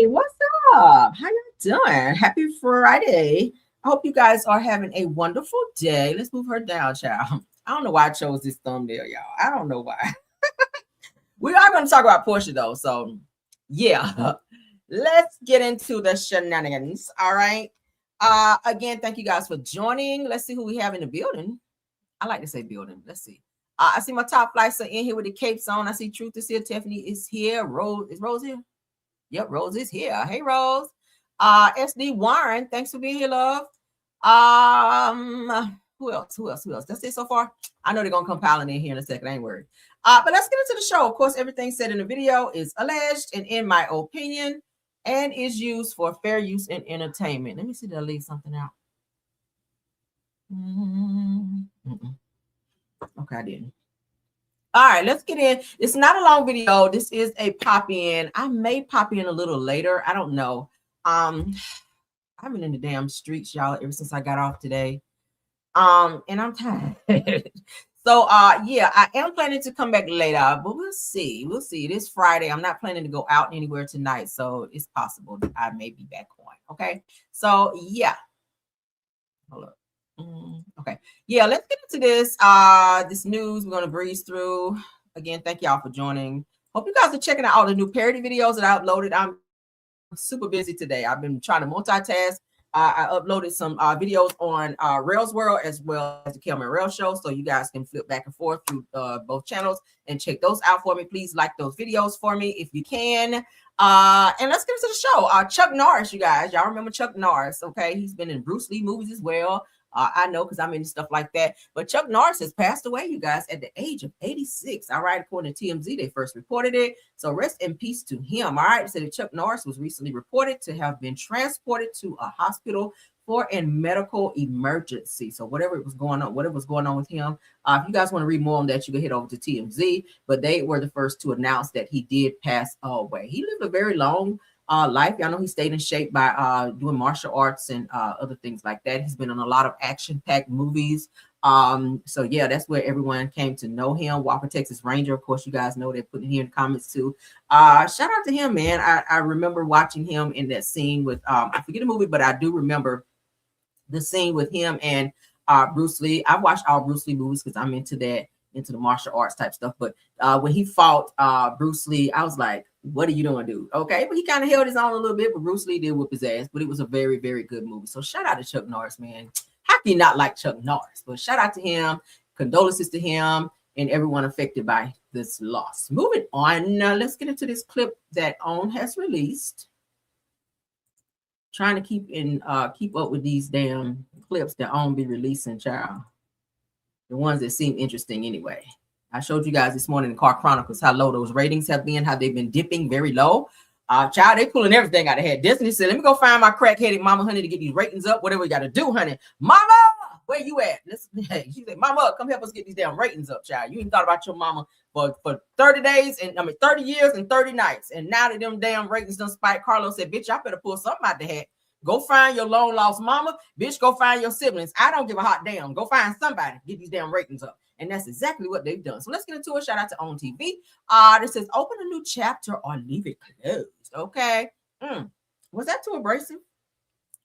what's up? How you doing? Happy Friday. I hope you guys are having a wonderful day. Let's move her down, child. I don't know why I chose this thumbnail, y'all. I don't know why. We are going to talk about Porsha, though. So, yeah. Let's get into the shenanigans. All right. Again, thank you guys for joining. Let's see who we have in the building. I like to say building. Let's see. I see my top flights are in here with the capes on. I see Truth is here. Tiffany is here. Rose, is Rose here? Yep, Rose is here. Hey, Rose. SD Warren, thanks for being here, love. Who else? That's it so far. I know they're gonna come piling in here in a second. I ain't worried. But let's get into the show. Of course, everything said in the video is alleged and in my opinion, and is used for fair use and entertainment. Let me see. Did I leave something out? Okay, I didn't. All right, let's get in. It's not a long video. This is a pop in. I may pop in a little later. I don't know. I've been in the damn streets, y'all, ever since I got off today. And I'm tired. So yeah, I am planning to come back later, but we'll see. We'll see. It is Friday. I'm not planning to go out anywhere tonight, so it's possible that I may be back on. Okay. So yeah. Hold up. Okay. Yeah, let's get into this. This news we're gonna breeze through. Again, thank y'all for joining. Hope you guys are checking out all the new parody videos that I uploaded. I'm super busy today. I've been trying to multitask. I uploaded some videos on Rails World as well as the Kelman Rail Show, so you guys can flip back and forth through both channels and check those out for me. Please like those videos for me if you can. And let's get into the show. Chuck Norris, you guys, y'all remember Chuck Norris? Okay, he's been in Bruce Lee movies as well. I know because I'm into stuff like that. But Chuck Norris has passed away, you guys, at the age of 86. All right, according to TMZ, they first reported it. So rest in peace to him. All right, so that Chuck Norris was recently reported to have been transported to a hospital for a medical emergency. So whatever was going on with him. If you guys want to read more on that, you can head over to TMZ. But they were the first to announce that he did pass away. He lived a very long life. Y'all know he stayed in shape by doing martial arts and other things like that. He's been in a lot of action-packed movies. So yeah, that's where everyone came to know him. Walker, Texas Ranger, of course, you guys know they're putting here in the comments too. Shout out to him, man. I remember watching him in that scene with I forget the movie, but I do remember the scene with him and Bruce Lee. I've watched all Bruce Lee movies because I'm into that, into the martial arts type stuff. But when he fought Bruce Lee, I was like, what are you doing, dude? Okay, but he kind of held his own a little bit, but Bruce Lee did whoop his ass. But it was a very, very good movie. So shout out to Chuck Norris, man. How can you not like Chuck Norris? But shout out to him. Condolences to him and everyone affected by this loss. Moving on, now let's get into this clip that OWN has released. Trying to keep up with these damn clips that OWN be releasing, child. The ones that seem interesting anyway. I showed you guys this morning in Car Chronicles how low those ratings have been, how they've been dipping very low. Child, they pulling everything out of head. Destiny said, let me go find my crack-headed mama, honey, to get these ratings up. Whatever we got to do, honey. Mama, where you at? She said, mama, come help us get these damn ratings up, child. You ain't thought about your mama for 30 days, and 30 years and 30 nights. And now that them damn ratings done spiked, Carlos said, bitch, I better pull something out the hat. Go find your long lost mama. Bitch, go find your siblings. I don't give a hot damn. Go find somebody. Get these damn ratings up. And that's exactly what they've done. So let's get into it. Shout out to OWN TV. This says, open a new chapter or leave it closed. Okay. Was that too abrasive?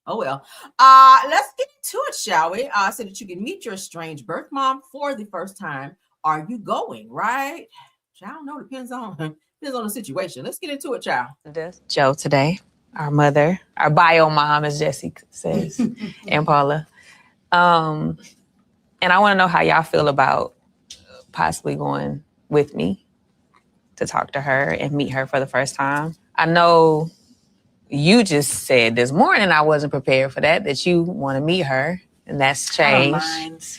Oh, well. Let's get into it, shall we? So that you can meet your estranged birth mom for the first time. Are you going, right? Child, no, depends on the situation. Let's get into it, child. Joe today. Our mother, our bio mom, as Jesse says, and Paula. And I want to know how y'all feel about possibly going with me to talk to her and meet her for the first time. I know you just said this morning I wasn't prepared for that you want to meet her, and that's changed. I don't mind.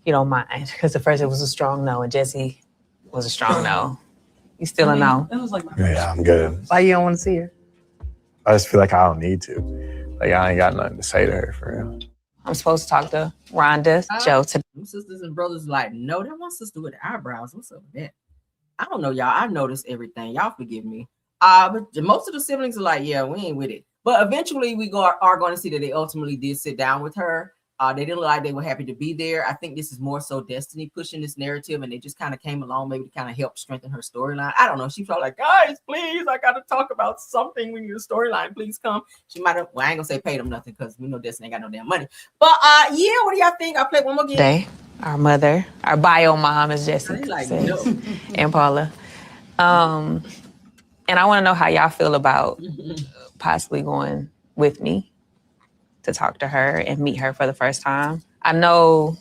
You don't mind, because at first it was a strong no, and Jesse was a strong no. You still a no? That was like my Yeah, I'm good. Why you don't want to see her? I just feel like I don't need to. Like, I ain't got nothing to say to her, for real. I'm supposed to talk to Rhonda, Joe today. Sisters and brothers like, no, that one sister with the eyebrows. What's up with that? I don't know, y'all. I noticed everything. Y'all forgive me. But most of the siblings are like, yeah, we ain't with it. But eventually we are going to see that they ultimately did sit down with her. They didn't look like they were happy to be there. I think this is more so Destiny pushing this narrative, and they just kind of came along maybe to kind of help strengthen her storyline. I don't know. She felt like, guys, please, I got to talk about something when your storyline, please come. She might have, well, I ain't gonna say pay them nothing because we know Destiny ain't got no damn money. But yeah, what do y'all think? I'll play one more game. Day, our mother, our bio mom, as Jesse Like, says, no. and Paula. And I want to know how y'all feel about possibly going with me to talk to her and meet her for the first time. I know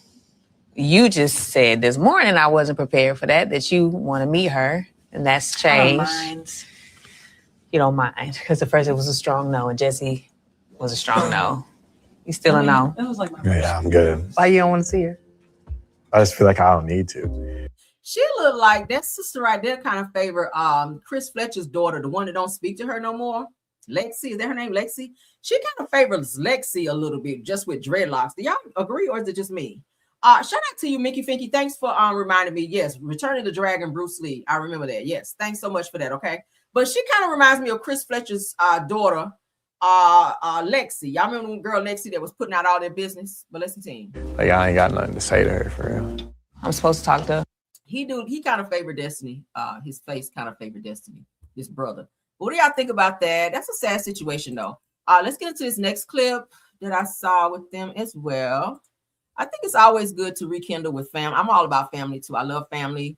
you just said this morning I wasn't prepared for that you want to meet her, and that's changed. I don't mind. You don't mind, because at first it was a strong no, and Jesse was a strong no. You still a no? That was like my Yeah, I'm good. Why you don't want to see her? I just feel like I don't need to. She looked like that sister right there kind of favor Chris Fletcher's daughter, the one that don't speak to her no more. Lexi, is that her name? Lexi? She kind of favors Lexi a little bit, just with dreadlocks. Do y'all agree, or is it just me? Shout out to you, Mickey Finky. Thanks for reminding me. Yes, Return of the Dragon, Bruce Lee. I remember that. Yes, thanks so much for that. Okay, but she kind of reminds me of Chris Fletcher's daughter, Lexi. Y'all remember the girl Lexi that was putting out all their business? But let's continue. Like, I ain't got nothing to say to her for real. I'm supposed to talk to her. He kind of favored Destiny. His face kind of favored Destiny, his brother. What do y'all think about that? That's a sad situation, though. Let's get into this next clip that I saw with them as well. I think it's always good to rekindle with family. I'm all about family, too. I love family.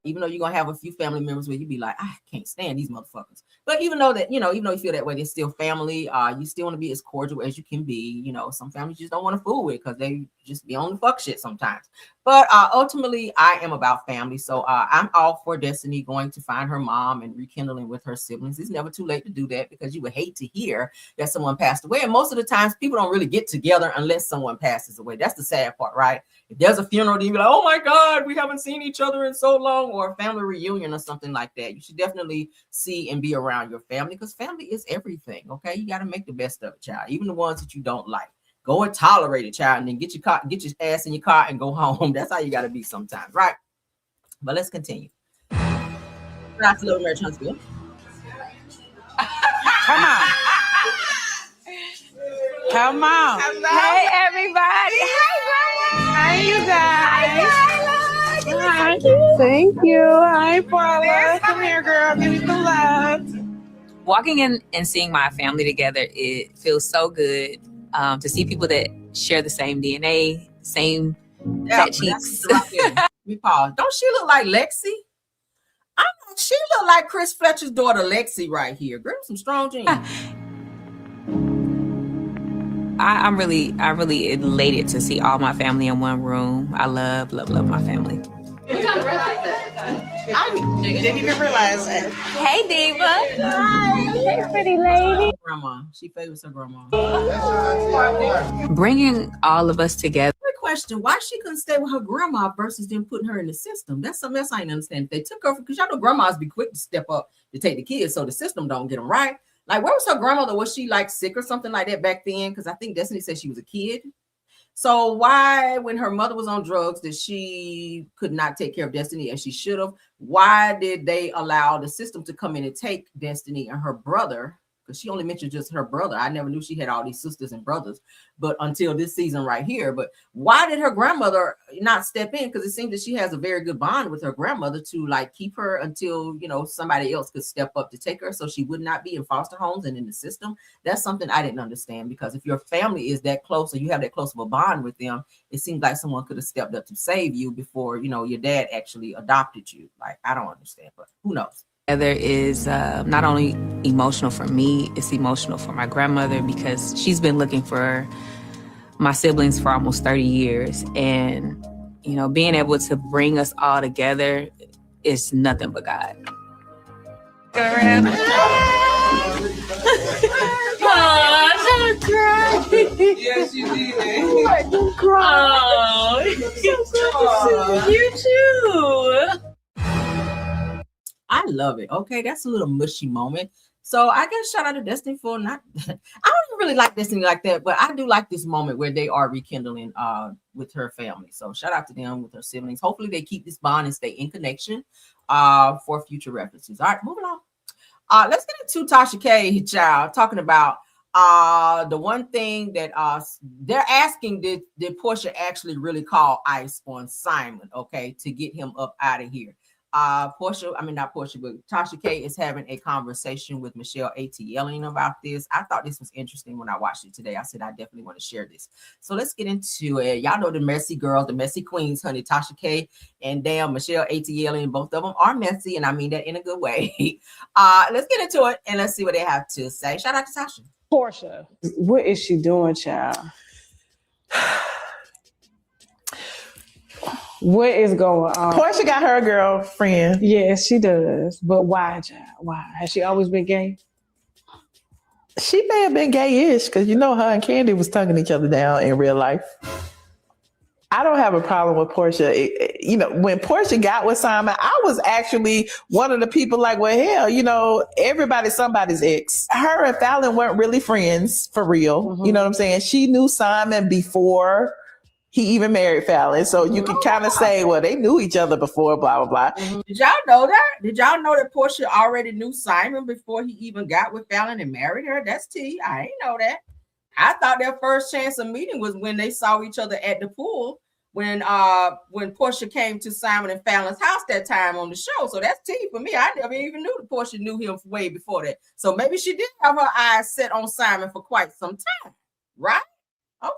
Even though you're going to have a few family members where you be like, I can't stand these motherfuckers. But even though you feel that way, they're still family. You still want to be as cordial as you can be. You know, some families just don't want to fool with because they just be on the fuck shit sometimes. But ultimately, I am about family. So I'm all for Destiny going to find her mom and rekindling with her siblings. It's never too late to do that, because you would hate to hear that someone passed away. And most of the times, people don't really get together unless someone passes away. That's the sad part, right? If there's a funeral, then you be like, oh my God, we haven't seen each other in so long, or a family reunion or something like that. You should definitely see and be around your family, because family is everything, okay? You got to make the best of it, child. Even the ones that you don't like. Go and tolerate it, child, and then get your ass in your car and go home. That's how you got to be sometimes, right? But let's continue. That's a little Mary Huntsville. Come on. Come on. Hey, everybody. Hi, you guys. Hi. Thank you. Hi, Paula. Come here, girl. Give me some love. Walking in and seeing my family together, it feels so good to see people that share the same DNA, same fat cheeks. Let me pause. Don't she look like Lexi? She look like Chris Fletcher's daughter, Lexi, right here. Girl, some strong genes. I'm really elated to see all my family in one room. I love my family. I didn't even realize that. Hey, Diva. Hi. Hey, pretty lady. Grandma. She favors her grandma. Bringing all of us together. Quick question. Why she couldn't stay with her grandma versus them putting her in the system? That's something else I didn't understand. If they took her, because y'all know grandmas be quick to step up to take the kids so the system don't get them right. Like, where was her grandmother? Was she like sick or something like that back then? Because I think Destiny said she was a kid. So why, when her mother was on drugs, that she could not take care of Destiny as she should have? Why did they allow the system to come in and take Destiny and her brother? Because she only mentioned just her brother. I never knew she had all these sisters and brothers, but until this season right here. But why did her grandmother not step in? Because it seems that she has a very good bond with her grandmother to like keep her until, somebody else could step up to take her, so she would not be in foster homes and in the system. That's something I didn't understand, because if your family is that close or you have that close of a bond with them, it seems like someone could have stepped up to save you before, your dad actually adopted you. Like, I don't understand, but who knows? There is not only emotional for me, it's emotional for my grandmother, because she's been looking for my siblings for almost 30 years. And, being able to bring us all together is nothing but God. Go around. Yes, you did. I didn't cry. Oh, you too. I love it. Okay, that's a little mushy moment. So I guess shout out to Destiny for not. I don't really like Destiny like that, but I do like this moment where they are rekindling with her family. So shout out to them with her siblings. Hopefully they keep this bond and stay in connection for future references. All right, moving on. Let's get into Tasha K, child, talking about The one thing that they're asking, did Porsha actually really call ICE on Simon, okay, to get him up out of here? Porsha, I mean not Porsha, but Tasha K is having a conversation with Michelle ATLing about this. I thought this was interesting when I watched it today. I said I definitely want to share this. So let's get into it. Y'all know the messy girls, the messy queens, honey. Tasha K and damn Michelle ATLing, both of them are messy, and I mean that in a good way. Let's get into it and let's see what they have to say. Shout out to Tasha. Porsha, what is she doing, child? What is going on? Porsha got her girlfriend. Yes, she does. But why, child? Why? Has she always been gay? She may have been gay-ish because you know her and Candy was tonguing each other down in real life. I don't have a problem with Porsha. When Porsha got with Simon, I was actually one of the people like, well, hell, everybody's somebody's ex. Her and Fallon weren't really friends for real. Mm-hmm. You know what I'm saying? She knew Simon before he even married Fallon. So you can kind of say, well, they knew each other before, blah, blah, blah. Mm-hmm. Did y'all know that? Did y'all know that Porsha already knew Simon before he even got with Fallon and married her? That's tea. I ain't know that. I thought their first chance of meeting was when they saw each other at the pool when Porsha came to Simon and Fallon's house that time on the show. So that's tea for me. I never even knew that Porsha knew him way before that. So maybe she did have her eyes set on Simon for quite some time, right? Okay.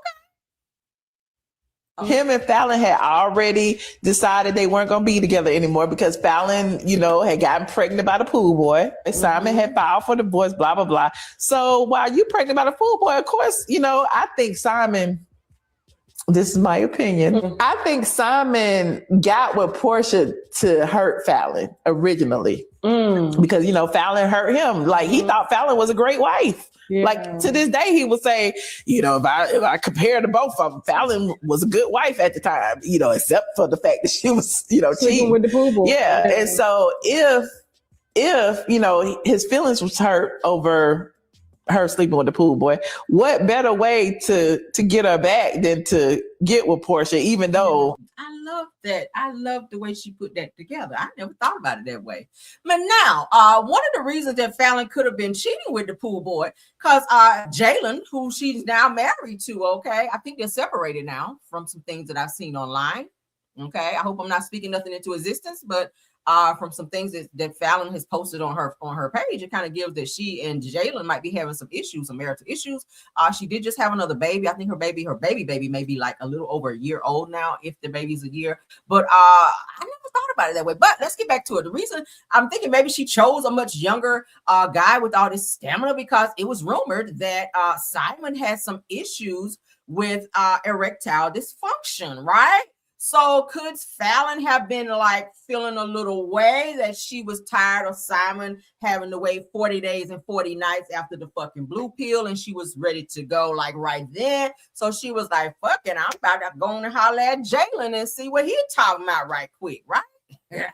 Him and Fallon had already decided they weren't going to be together anymore because Fallon, had gotten pregnant by the pool boy. And Simon had filed for divorce, blah, blah, blah. So while you pregnant by the pool boy, of course, I think Simon, this is my opinion. I think Simon got with Porsha to hurt Fallon originally because, Fallon hurt him. Like he thought Fallon was a great wife. Yeah. Like to this day, he would say, if I compare to both of them, Fallon was a good wife at the time, except for the fact that she was, cheating with the pool boy. Yeah. And so if his feelings was hurt over her sleeping with the pool boy, what better way to get her back than to get with Porsha, even though I love that. I love the way she put that together. I never thought about it that way. But now, one of the reasons that Fallon could have been cheating with the pool boy, because Jalen, who she's now married to, okay, I think they're separated now from some things that I've seen online. Okay, I hope I'm not speaking nothing into existence, but from some things that Fallon has posted on her page, it kind of gives that she and Jalen might be having some issues, some marital issues. She did just have another baby. I think her baby may be like a little over a year old now, if the baby's a year. But I never thought about it that way. But let's get back to it. The reason I'm thinking maybe she chose a much younger guy with all this stamina, because it was rumored that Simon had some issues with erectile dysfunction, right? So could Fallon have been like feeling a little way that she was tired of Simon having to wait 40 days and 40 nights after the fucking blue pill, and she was ready to go like right then? So she was like, fuck it, I'm about to go and holler at Jalen and see what he's talking about right quick, right? Yeah.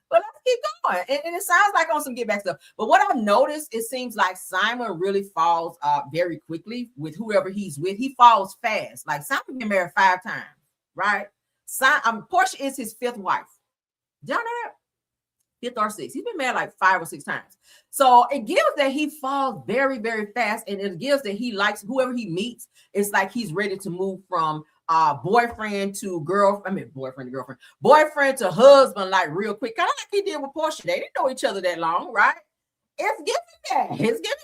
But let's keep going. And it sounds like on some get back stuff. But what I've noticed, it seems like Simon really falls very quickly with whoever he's with. He falls fast. Like Simon been married 5 times, right? Porsha is his 5th wife. Did y'all know that? 5th or 6th. He's been married like 5 or 6 times. So it gives that he falls very, very fast. And it gives that he likes whoever he meets. It's like he's ready to move from boyfriend to boyfriend to husband, like real quick. Kind of like he did with Porsha. They didn't know each other that long, right? It's giving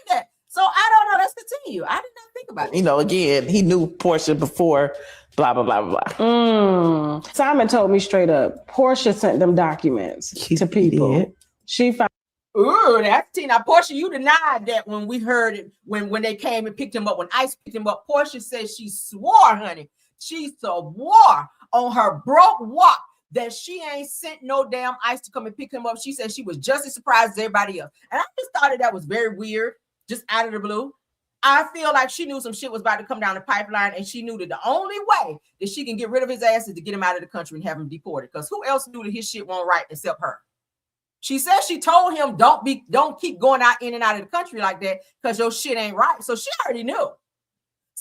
that. So I don't know. Let's continue. I did not think about it. Again, he knew Porsha before, blah, blah, blah, blah. Simon told me straight up, Porsha sent them documents to people. Did. She found. Ooh, that's Tina. Now, Porsha, you denied that when we heard it, when they came and picked him up, when ICE picked him up. Porsha said she swore, honey. She swore on her broke walk that she ain't sent no damn ICE to come and pick him up. She said she was just as surprised as everybody else. And I just thought that was very weird, just out of the blue. I feel like she knew some shit was about to come down the pipeline, and she knew that the only way that she can get rid of his ass is to get him out of the country and have him deported. Because who else knew that his shit won't right except her? She said she told him don't keep going out in and out of the country like that because your shit ain't right. So she already knew.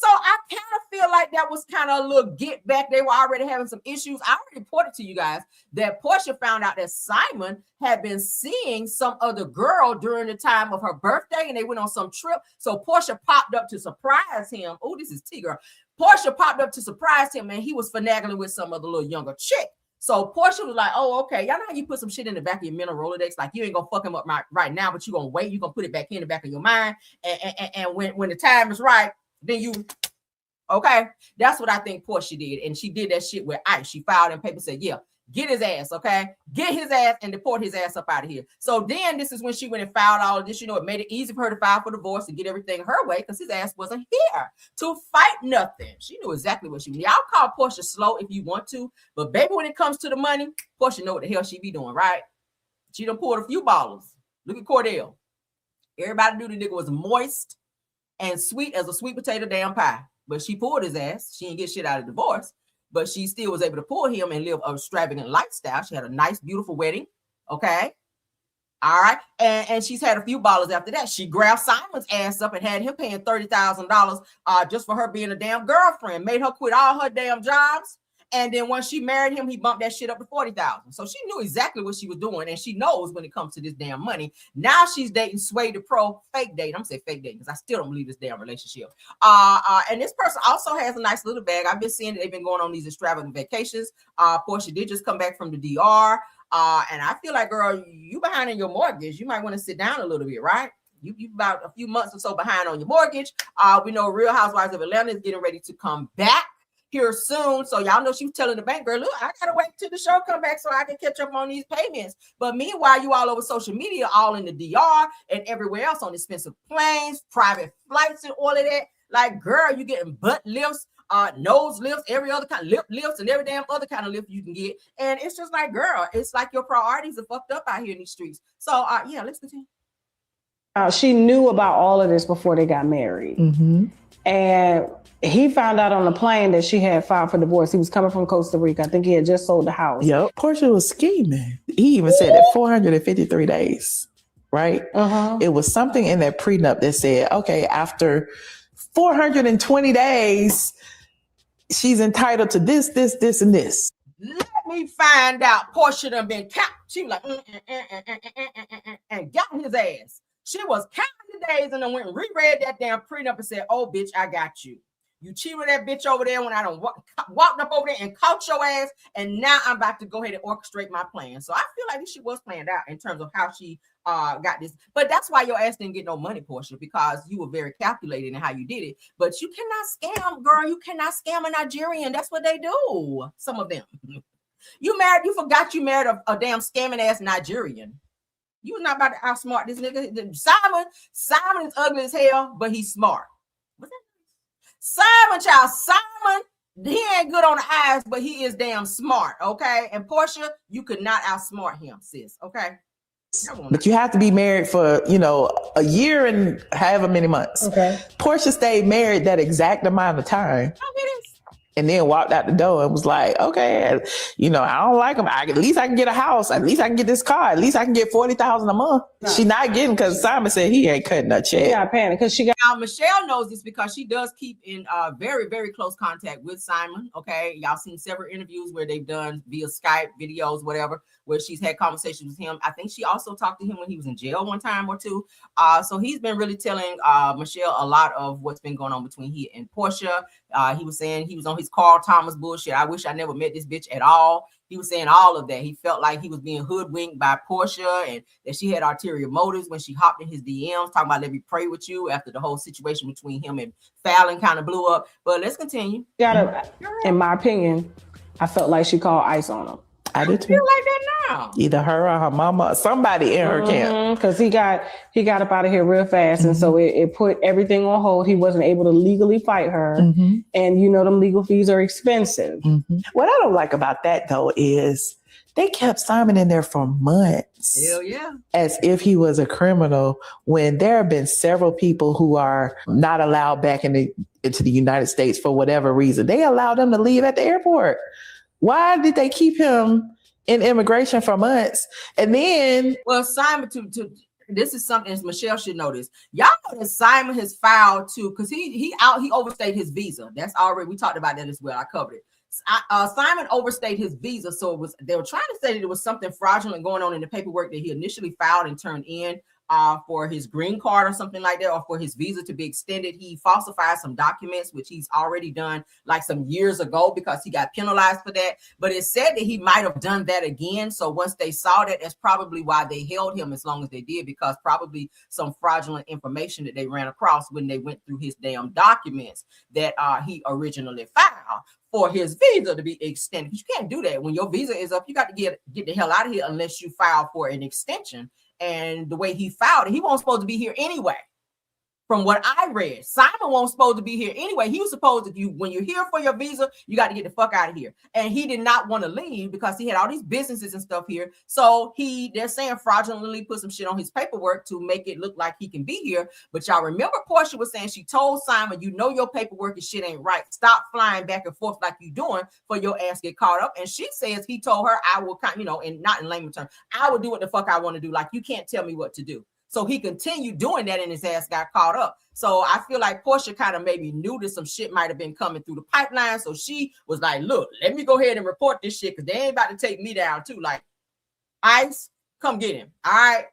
So I kind of feel like that was kind of a little get back. They were already having some issues. I already reported to you guys that Porsha found out that Simon had been seeing some other girl during the time of her birthday, and they went on some trip. So Porsha popped up to surprise him. Oh, this is T-girl. Porsha popped up to surprise him, and he was finagling with some other little younger chick. So Porsha was like, oh, okay. Y'all know how you put some shit in the back of your mental Rolodex? Like, you ain't going to fuck him up right now, but you're going to wait. You're going to put it back in the back of your mind. And when the time is right, then you, okay. That's what I think Porsha did. And she did that shit with ICE. She filed in paper, said, yeah, get his ass, okay? Get his ass and deport his ass up out of here. So then this is when she went and filed all of this. You know, it made it easy for her to file for divorce and get everything her way because his ass wasn't here to fight nothing. She knew exactly what she needed. Y'all call Porsha slow if you want to, but baby, when it comes to the money, Porsha know what the hell she be doing, right? She done pulled a few ballers. Look at Cordell. Everybody knew the nigga was moist and sweet as a sweet potato damn pie. But she pulled his ass. She didn't get shit out of divorce. But she still was able to pull him and live a extravagant lifestyle. She had a nice, beautiful wedding. Okay. All right. And she's had a few ballers after that. She grabbed Simon's ass up and had him paying $30,000 just for her being a damn girlfriend. Made her quit all her damn jobs. And then once she married him, he bumped that shit up to $40,000. So she knew exactly what she was doing. And she knows when it comes to this damn money. Now she's dating Sway the Pro, fake dating. I'm gonna say fake dating because I still don't believe this damn relationship. And this person also has a nice little bag. I've been seeing that they've been going on these extravagant vacations. Porsha did just come back from the DR. And I feel like, girl, you behind in your mortgage. You might want to sit down a little bit, right? You about a few months or so behind on your mortgage. We know Real Housewives of Atlanta is getting ready to come back here soon. So y'all know she was telling the bank, girl, look, I gotta wait till the show come back so I can catch up on these payments. But meanwhile, you all over social media, all in the DR and everywhere else on expensive planes, private flights and all of that. Like, girl, you getting butt lifts, nose lifts, every other kind of lip lifts and every damn other kind of lift you can get. And it's just like, girl, it's like your priorities are fucked up out here in these streets. So yeah, let's continue. She knew about all of this before they got married. Mm-hmm. And he found out on the plane that she had filed for divorce. He was coming from Costa Rica. I think he had just sold the house. Yep. Porsha was scheming. He even said that 453 days, right? Uh-huh. It was something in that prenup that said, okay, after 420 days, she's entitled to this, this, this, and this. Let me find out. Porsha done been counting. She was like, and got his ass. She was counting the days and then went and reread that damn prenup and said, oh, bitch, I got you. You cheated that bitch over there when I done walked up over there and caught your ass. And now I'm about to go ahead and orchestrate my plan. So I feel like this shit was planned out in terms of how she got this. But that's why your ass didn't get no money, Porsha, because you were very calculated in how you did it. But you cannot scam, girl. You cannot scam a Nigerian. That's what they do. Some of them. You forgot you married a damn scamming ass Nigerian. You was not about to outsmart this nigga. Simon is ugly as hell, but he's smart. What's that? Simon, child. Simon, he ain't good on the eyes, but he is damn smart, okay? And Porsha, you could not outsmart him, sis, okay? But you have to be married for, a year and however many months. Okay. Porsha stayed married that exact amount of time. And then walked out the door and was like, okay, I don't like him. At least I can get a house. At least I can get this car. At least I can get $40,000 a month. Right. She not getting because Simon said he ain't cutting a check. Yeah, panic because she got. Now, Michelle knows this because she does keep in very, very close contact with Simon. Okay, y'all seen several interviews where they've done via Skype, videos, whatever, where she's had conversations with him. I think she also talked to him when he was in jail one time or two. So he's been really telling Michelle a lot of what's been going on between he and Porsha. He was saying he was on his Carl Thomas bullshit. I wish I never met this bitch at all. He was saying all of that. He felt like he was being hoodwinked by Porsha and that she had ulterior motives when she hopped in his DMs talking about let me pray with you after the whole situation between him and Fallon kind of blew up. But let's continue. In my opinion, I felt like she called ICE on him. I did too. Feel like that now. Either her or her mama or somebody in her camp. Because he got up out of here real fast. And so it put everything on hold. He wasn't able to legally fight her. Mm-hmm. And them legal fees are expensive. Mm-hmm. What I don't like about that though is they kept Simon in there for months. Hell yeah. As if he was a criminal when there have been several people who are not allowed back into the United States for whatever reason. They allowed them to leave at the airport. Why did they keep him in immigration for months? And then, well, Simon, to this is something Michelle should know this. Y'all know that Simon has filed to, because he overstayed his visa. That's already, we talked about that as well. I covered it. Simon overstayed his visa, so they were trying to say that there was something fraudulent going on in the paperwork that he initially filed and turned in for his green card or something like that, or for his visa to be extended. He falsified some documents, which he's already done like some years ago because he got penalized for that. But it said that he might have done that again. So once they saw that, that's probably why they held him as long as they did, because probably some fraudulent information that they ran across when they went through his damn documents that he originally filed for his visa to be extended. You can't do that when your visa is up. You got to get the hell out of here unless you file for an extension. And the way he filed it, he wasn't supposed to be here anyway. From what I read, Simon wasn't supposed to be here anyway. He was supposed to, when you're here for your visa, you got to get the fuck out of here. And he did not want to leave because he had all these businesses and stuff here. So they're saying fraudulently put some shit on his paperwork to make it look like he can be here. But y'all remember Porsha was saying, she told Simon, you know your paperwork and shit ain't right. Stop flying back and forth like you doing for your ass get caught up. And she says he told her, I will, and not in layman terms, I will do what the fuck I want to do. Like, you can't tell me what to do. So he continued doing that and his ass got caught up. So I feel like Porsha kind of maybe knew that some shit might have been coming through the pipeline. So she was like, look, let me go ahead and report this shit because they ain't about to take me down too. Like, ICE, come get him. All right.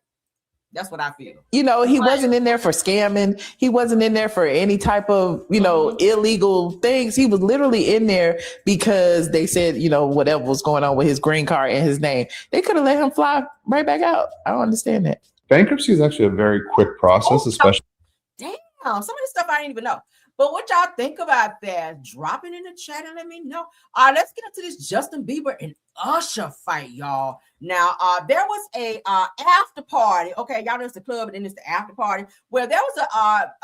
That's what I feel. He wasn't in there for scamming. He wasn't in there for any type of, illegal things. He was literally in there because they said, whatever was going on with his green card and his name. They could have let him fly right back out. I don't understand that. Bankruptcy is actually a very quick process, especially. Damn, some of the stuff I didn't even know. But what y'all think about that? Drop it in the chat and let me know. Let's get into this Justin Bieber and Usher fight, y'all. Now, there was a after party. Okay, y'all know it's the club, and then it's the after party. Where there was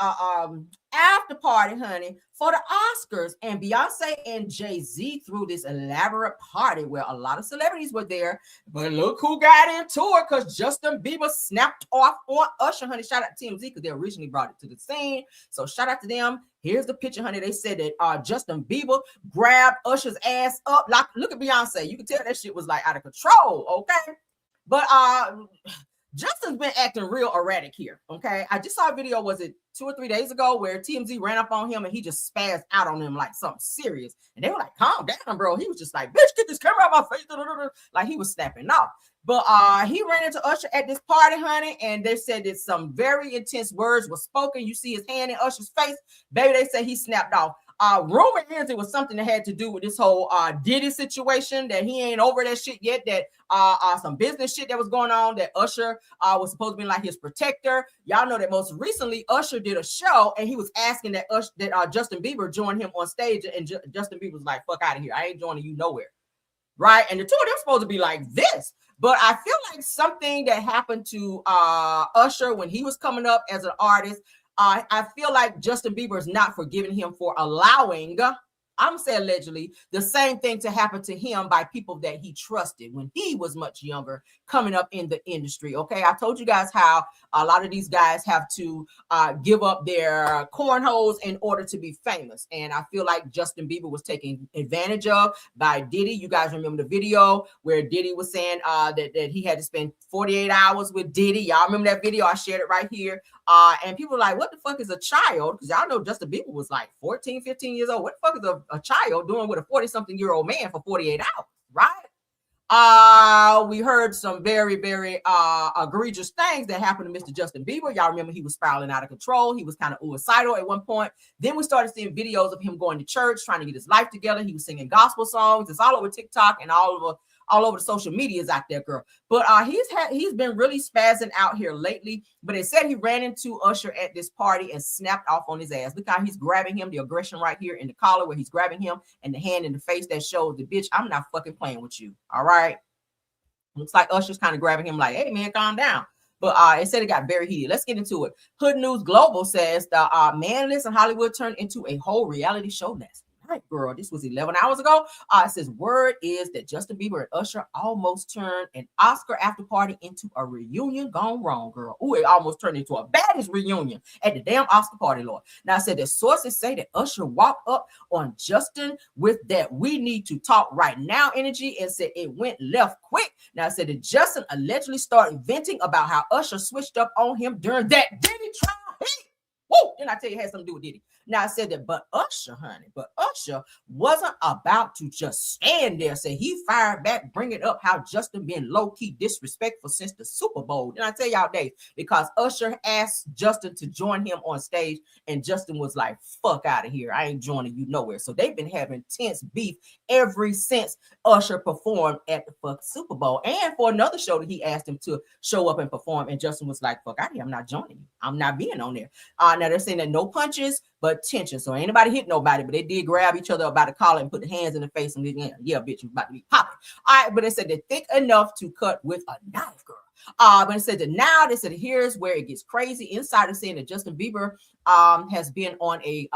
a after party, honey, for the Oscars, and Beyonce and Jay-Z threw this elaborate party where a lot of celebrities were there. But look who got into it, because Justin Bieber snapped off on Usher, honey. Shout out to TMZ because they originally brought it to the scene. So shout out to them. Here's the picture, honey. They said that Justin Bieber grabbed Usher's ass up. Like, look at Beyonce. You can tell that shit was like out of control, okay? But Justin's been acting real erratic here, okay? I just saw a video, was it 2 or 3 days ago, where TMZ ran up on him and he just spazzed out on him like something serious. And they were like, calm down, bro. He was just like, bitch, get this camera out my face. Like he was snapping off. But he ran into Usher at this party, honey, and they said that some very intense words were spoken. You see his hand in Usher's face. Baby, they say he snapped off. Rumor is it was something that had to do with this whole Diddy situation, that he ain't over that shit yet, that some business shit that was going on, that Usher was supposed to be like his protector. Y'all know that most recently Usher did a show and he was asking that Justin Bieber join him on stage, and Justin Bieber was like, fuck out of here. I ain't joining you nowhere. Right? And the two of them supposed to be like this. But I feel like something that happened to Usher when he was coming up as an artist, I feel like Justin Bieber is not forgiving him for allowing, I'm saying allegedly, the same thing to happen to him by people that he trusted when he was much younger coming up in the industry. Okay, I told you guys how a lot of these guys have to give up their cornholes in order to be famous. And I feel like Justin Bieber was taken advantage of by Diddy. You guys remember the video where Diddy was saying that he had to spend 48 hours with Diddy. Y'all remember that video? I shared it right here. And people were like, what the fuck is a child? Because y'all know Justin Bieber was like 14, 15 years old. What the fuck is a child doing with a 40-something-year-old man for 48 hours, right? We heard some very, very egregious things that happened to Mr. Justin Bieber. Y'all remember he was spiraling out of control. He was kind of suicidal at one point. Then we started seeing videos of him going to church, trying to get his life together. He was singing gospel songs. It's all over TikTok and all over the social medias out there, girl. But he's been really spazzing out here lately. But it said he ran into Usher at this party and snapped off on his ass. Look how he's grabbing him, the aggression right here in the collar where he's grabbing him, and the hand in the face that shows the bitch, I'm not fucking playing with you. All right. Looks like Usher's kind of grabbing him like, hey man, calm down. But it said it got very heated. Let's get into it. Hood News Global says the man list in Hollywood turned into a whole reality show right, girl, this was 11 hours ago. It says, word is that Justin Bieber and Usher almost turned an Oscar after party into a reunion gone wrong, girl. Ooh, it almost turned into a baddest reunion at the damn Oscar party, Lord. Now, I said that sources say that Usher walked up on Justin with that "we need to talk right now" energy and said it went left quick. Now, I said that Justin allegedly started venting about how Usher switched up on him during that Diddy trial. Woo! Then I tell you, it had something to do with Diddy. Now I said that, but Usher wasn't about to just stand there. Say he fired back, bring it up how Justin been low-key disrespectful since the Super Bowl. And I tell y'all, days, because Usher asked Justin to join him on stage, and Justin was like, "Fuck out of here! I ain't joining you nowhere." So they've been having tense beef ever since Usher performed at the fuck Super Bowl, and for another show that he asked him to show up and perform, and Justin was like, "Fuck out of here! I'm not joining you. I'm not being on there." Now they're saying that no punches, but tension. So ain't nobody hit nobody, but they did grab each other about the collar and put the hands in the face and yeah, bitch, you about to be popping. All right, but they said they're thick enough to cut with a knife, girl. But it said that now they said here's where it gets crazy. Insiders saying that Justin Bieber has been on a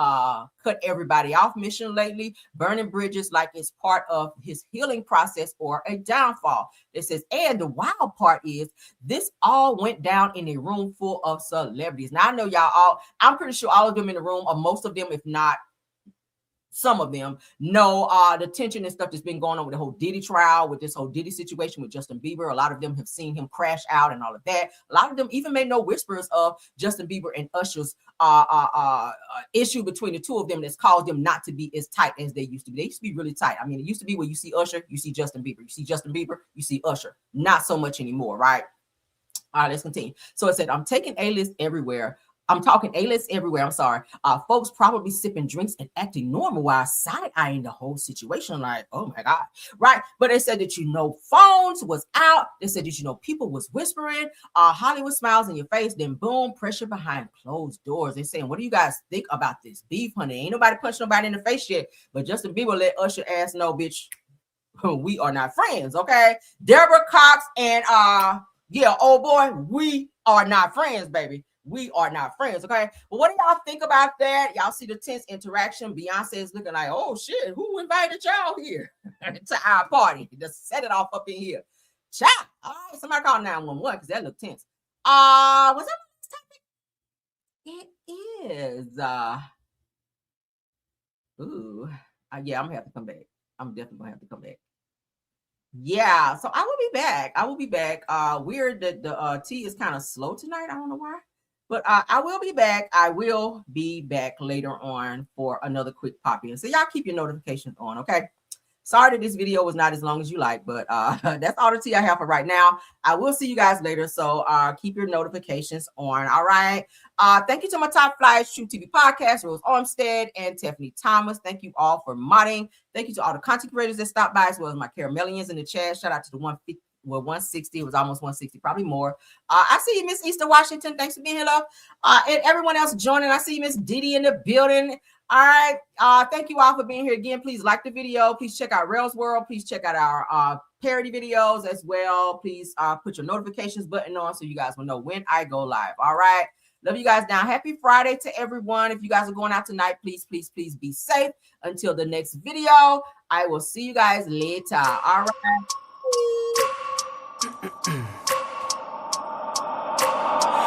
cut everybody off mission lately, burning bridges like it's part of his healing process or a downfall. It says, and the wild part is this all went down in a room full of celebrities. Now I know y'all all, I'm pretty sure all of them in the room, or most of them, if not some of them, know the tension and stuff that's been going on with the whole Diddy trial, with this whole Diddy situation with Justin Bieber. A lot of them have seen him crash out and all of that. A lot of them even may know whispers of Justin Bieber and Usher's issue between the two of them that's caused them not to be as tight as they used to be. They used to be really tight. I mean, it used to be where you see Usher, you see Justin Bieber. You see Justin Bieber, you see Usher. Not so much anymore, right? All right, let's continue. So it said, I'm taking A-list everywhere. I'm talking A-list everywhere. I'm sorry. Folks probably sipping drinks and acting normal while side-eyeing the whole situation like, oh my God, right? But they said that, phones was out. They said that, people was whispering, Hollywood smiles in your face, then boom, pressure behind closed doors. They're saying, what do you guys think about this beef, honey? Ain't nobody punched nobody in the face yet, but Justin Bieber let Usher ass know, bitch, we are not friends, okay? Deborah Cox and, old boy, we are not friends, baby. We are not friends, okay? But what do y'all think about that? Y'all see the tense interaction. Beyonce is looking like, oh shit, who invited y'all here to our party? Just set it off up in here. Child. All right, somebody call 911 because that looked tense. Was that the next topic? It is. Yeah, I'm gonna have to come back. I'm definitely gonna have to come back. Yeah, so I will be back. Weird that the tea is kind of slow tonight. I don't know why. But I will be back. I will be back later on for another quick pop-in. So y'all keep your notifications on, okay? Sorry that this video was not as long as you like, but that's all the tea I have for right now. I will see you guys later. So keep your notifications on, all right? Thank you to my top flyers, True TV Podcast, Rose Armstead, and Tiffany Thomas. Thank you all for modding. Thank you to all the content creators that stopped by, as well as my Caramellians in the chat. Shout out to the 150. Well, 160, it was almost 160, probably more. I see you, Miss Easter Washington. Thanks for being here, love. And everyone else joining. I see you, Miss Diddy in the building. All right. Thank you all for being here again. Please like the video. Please check out Rails World. Please check out our parody videos as well. Please put your notifications button on so you guys will know when I go live. All right. Love you guys down. Happy Friday to everyone. If you guys are going out tonight, please be safe. Until the next video, I will see you guys later. All right.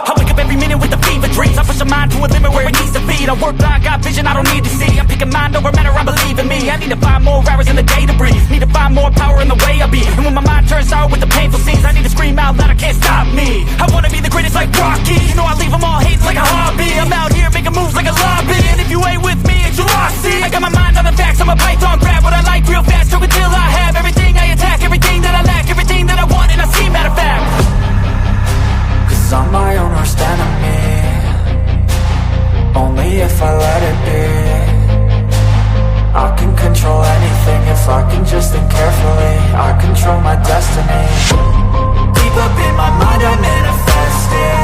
I wake up every minute with the fever dreams. I push my mind to a limit where it needs to be. I work blind, got vision I don't need to see. I'm picking mind over matter, I believe in me. I need to find more hours in the day to breathe. Need to find more power in the way I be. And when my mind turns sour with the painful scenes, I need to scream out loud, I can't stop me. I wanna be the greatest like Rocky. You know I leave them all hating like a hobby. I'm out here making moves like a lobby. And if you ain't with me, it's your loss. See, I got my mind on the facts, I'm a python. Grab what I like real fast, choke until I have everything I attack, everything that I lack, everything that I want, and I see, matter of fact. I'm my own worst enemy. Only if I let it be. I can control anything if I can just think carefully. I control my destiny. Deep up in my mind I manifest it.